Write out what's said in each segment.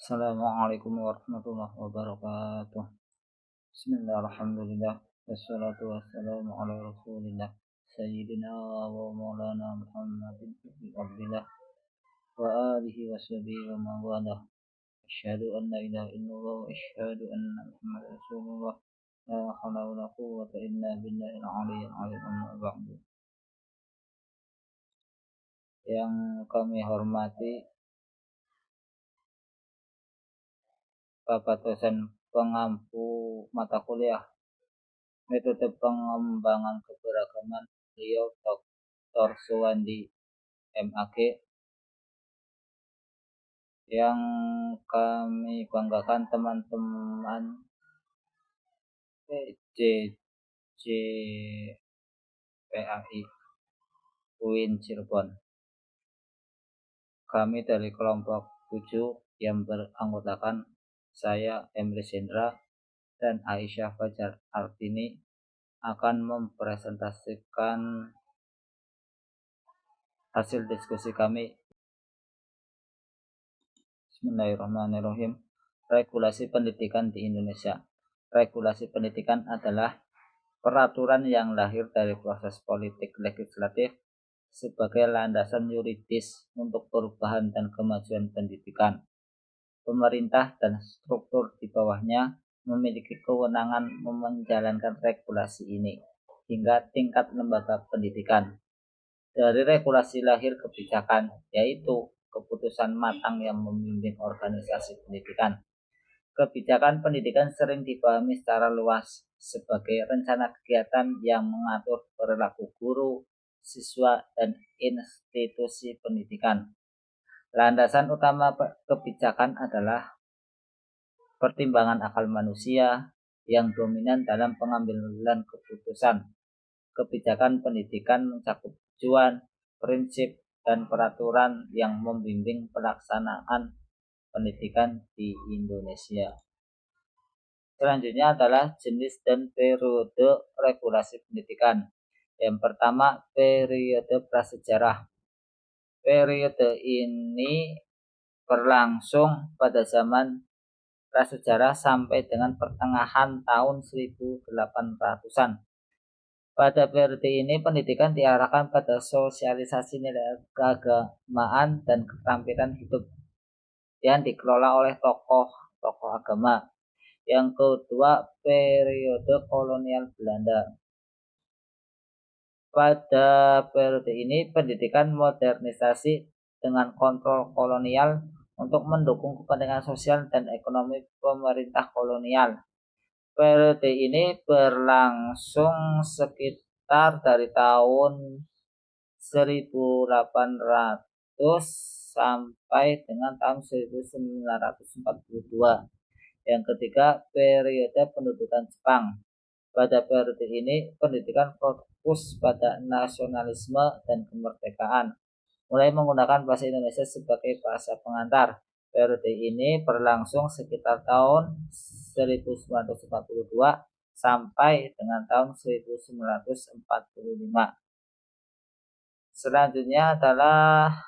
Assalamualaikum warahmatullahi wabarakatuh. Bismillah, alhamdulillah, wassalatu wassalamu ala rasulillah Sayyidina wa maulana Muhammadin ibn Abdillah wa alihi wa sahbihi wa mawalah. Asyhadu an la ilaha illallah wa asyhadu anna Muhammad Rasulullah. La hawla wa la quwwata illa billahil aliyyil azim, amma ba'du. Yang kami hormati Bapak dosen pengampu mata kuliah Metode Pengembangan Keberagaman, beliau Dr. Suwandi MAG, yang kami banggakan teman-teman PJJPAI UIN Cirebon. Kami dari kelompok 7 yang beranggotakan saya Emre Sendra dan Aisyah Fajar Artini akan mempresentasikan hasil diskusi kami. Bismillahirrahmanirrahim. Regulasi pendidikan di Indonesia. Regulasi pendidikan adalah peraturan yang lahir dari proses politik legislatif sebagai landasan yuridis untuk perubahan dan kemajuan pendidikan. Pemerintah dan struktur di bawahnya memiliki kewenangan menjalankan regulasi ini hingga tingkat lembaga pendidikan. Dari regulasi lahir kebijakan, yaitu keputusan matang yang membimbing organisasi pendidikan. Kebijakan pendidikan sering dipahami secara luas sebagai rencana kegiatan yang mengatur perilaku guru, siswa, dan institusi pendidikan. Landasan utama kebijakan adalah pertimbangan akal manusia yang dominan dalam pengambilan keputusan. Kebijakan pendidikan mencakup tujuan, prinsip, dan peraturan yang membimbing pelaksanaan pendidikan di Indonesia. Selanjutnya adalah jenis dan periode regulasi pendidikan. Yang pertama, periode prasejarah. Periode ini berlangsung pada zaman prasejarah sampai dengan pertengahan tahun 1800-an. Pada periode ini pendidikan diarahkan pada sosialisasi nilai keagamaan dan keterampilan hidup yang dikelola oleh tokoh-tokoh agama. Yang kedua, periode kolonial Belanda. Pada periode ini pendidikan modernisasi dengan kontrol kolonial untuk mendukung kepentingan sosial dan ekonomi pemerintah kolonial. Periode ini berlangsung sekitar dari tahun 1800 sampai dengan tahun 1942. Yang ketiga, periode pendudukan Jepang. Pada periode ini, pendidikan fokus pada nasionalisme dan kemerdekaan, mulai menggunakan bahasa Indonesia sebagai bahasa pengantar. Periode ini berlangsung sekitar tahun 1942 sampai dengan tahun 1945. Selanjutnya adalah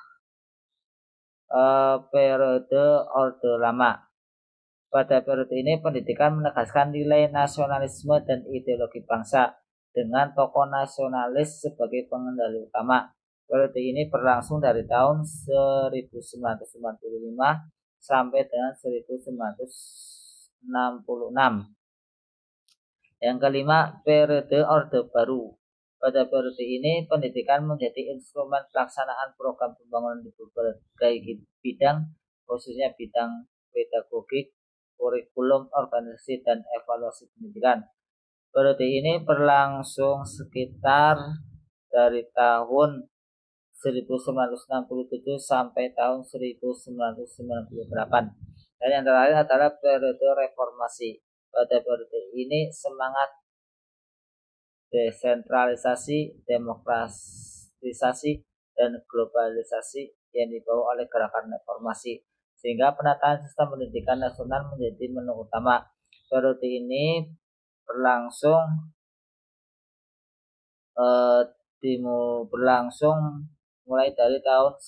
periode Orde Lama. Pada periode ini pendidikan menegaskan nilai nasionalisme dan ideologi bangsa dengan tokoh nasionalis sebagai pengendali utama. Periode ini berlangsung dari tahun 1995 sampai dengan 1966. Yang kelima, periode Orde Baru. Pada periode ini pendidikan menjadi instrumen pelaksanaan program pembangunan di berbagai bidang, khususnya bidang pedagogik, kurikulum, organisasi, dan evaluasi pendidikan. Periode ini berlangsung sekitar dari tahun 1967 sampai tahun 1998. Dan yang terakhir adalah periode reformasi. Pada periode ini semangat desentralisasi, demokratisasi, dan globalisasi yang dibawa oleh gerakan reformasi, sehingga penataan sistem pendidikan nasional menjadi menu utama. Periode ini berlangsung mulai dari tahun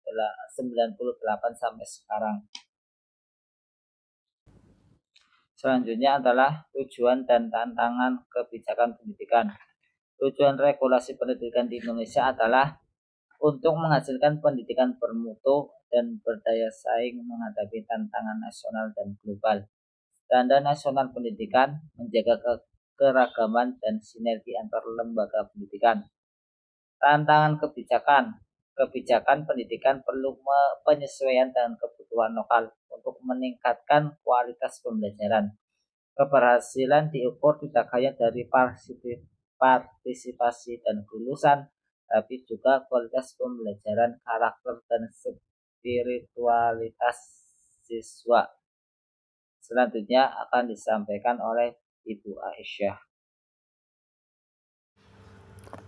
98 sampai sekarang. Selanjutnya adalah tujuan dan tantangan kebijakan pendidikan. Tujuan regulasi pendidikan di Indonesia adalah untuk menghasilkan pendidikan bermutu dan berdaya saing menghadapi tantangan nasional dan global. Standar nasional pendidikan menjaga keragaman dan sinergi antar lembaga pendidikan. Tantangan kebijakan. Kebijakan pendidikan perlu penyesuaian dengan kebutuhan lokal untuk meningkatkan kualitas pembelajaran. Keberhasilan diukur tidak hanya dari partisipasi dan kelulusan, tapi juga kualitas pembelajaran, karakter, dan spiritualitas siswa. Selanjutnya akan disampaikan oleh Ibu Aisyah.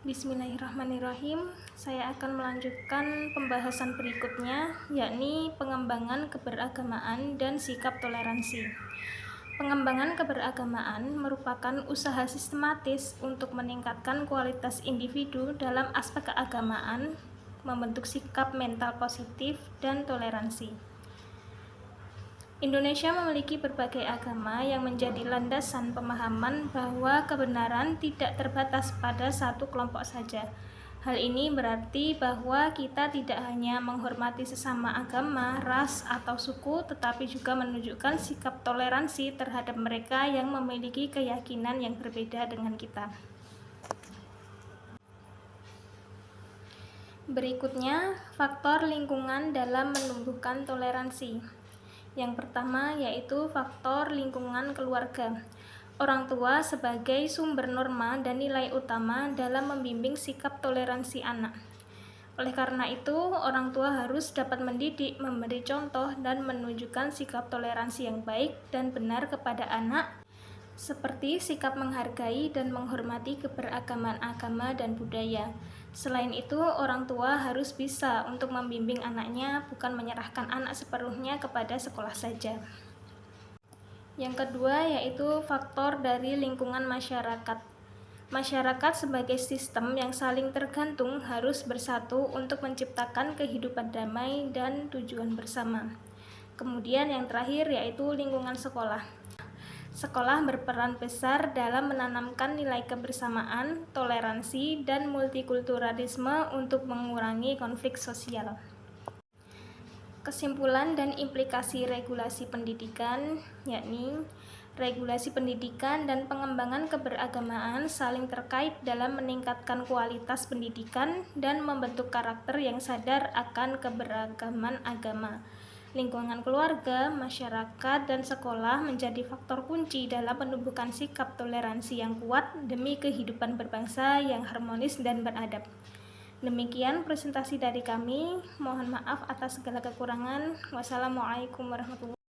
Bismillahirrahmanirrahim. Saya akan melanjutkan pembahasan berikutnya, yakni pengembangan keberagamaan dan sikap toleransi. Pengembangan keberagamaan merupakan usaha sistematis untuk meningkatkan kualitas individu dalam aspek keagamaan, membentuk sikap mental positif dan toleransi. Indonesia memiliki berbagai agama yang menjadi landasan pemahaman bahwa kebenaran tidak terbatas pada satu kelompok saja. Hal ini berarti bahwa kita tidak hanya menghormati sesama agama, ras, atau suku, tetapi juga menunjukkan sikap toleransi terhadap mereka yang memiliki keyakinan yang berbeda dengan kita. Berikutnya, faktor lingkungan dalam menumbuhkan toleransi. Yang pertama yaitu faktor lingkungan keluarga. Orang tua sebagai sumber norma dan nilai utama dalam membimbing sikap toleransi anak. Oleh karena itu, orang tua harus dapat mendidik, memberi contoh, dan menunjukkan sikap toleransi yang baik dan benar kepada anak, seperti sikap menghargai dan menghormati keberagaman agama dan budaya. Selain itu, orang tua harus bisa untuk membimbing anaknya, bukan menyerahkan anak sepenuhnya kepada sekolah saja. Yang kedua yaitu faktor dari lingkungan masyarakat. Masyarakat sebagai sistem yang saling tergantung harus bersatu untuk menciptakan kehidupan damai dan tujuan bersama. Kemudian yang terakhir yaitu lingkungan sekolah. Sekolah berperan besar dalam menanamkan nilai kebersamaan, toleransi, dan multikulturalisme untuk mengurangi konflik sosial. Kesimpulan dan implikasi regulasi pendidikan, yakni regulasi pendidikan dan pengembangan keberagamaan saling terkait dalam meningkatkan kualitas pendidikan dan membentuk karakter yang sadar akan keberagaman agama. Lingkungan keluarga, masyarakat, dan sekolah menjadi faktor kunci dalam menumbuhkan sikap toleransi yang kuat demi kehidupan berbangsa yang harmonis dan beradab. Demikian presentasi dari kami. Mohon maaf atas segala kekurangan. Wassalamualaikum warahmatullahi wabarakatuh.